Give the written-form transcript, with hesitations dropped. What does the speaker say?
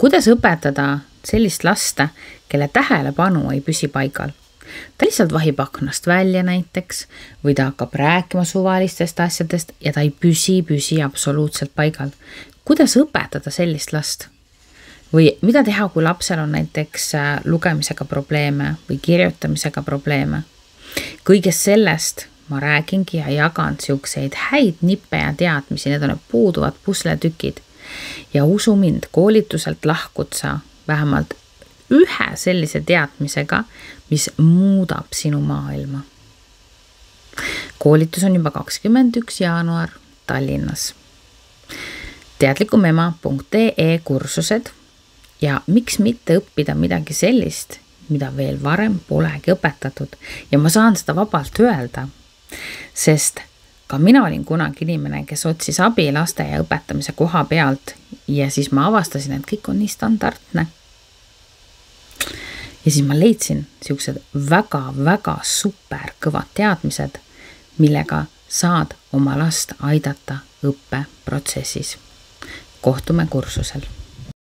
Kuidas õpetada sellist lasta, kelle tähelepanu ei püsi paigal? Ta lihtsalt vahib aknast välja näiteks või ta hakkab rääkima suvalistest asjadest ja ta ei püsi absoluutselt paigal. Kuidas õpetada sellist last? Või mida teha, kui lapsel on näiteks lugemisega probleeme või kirjutamisega probleeme? Kõigest sellest ma räägingi ja jagan siukseid häid nippe ja teadmisi, need on puuduvad pusletükid. Ja usu mind, koolituselt lahkud sa vähemalt ühe sellise teadmisega, mis muudab sinu maailma. Koolitus on juba 21. jaanuar Tallinnas. teadlikumema.ee kursused ja miks mitte õppida midagi sellist, mida veel varem polegi õpetatud. Ja ma saan seda vabalt öelda, sest ka mina olin kunagi inimene, kes otsis abi laste ja õpetamise koha pealt ja siis ma avastasin, et kõik on nii standardne. Ja siis ma leidsin siuksed väga super kõvad teadmised, millega saad oma last aidata õppeprotsessis. Kohtume kursusel.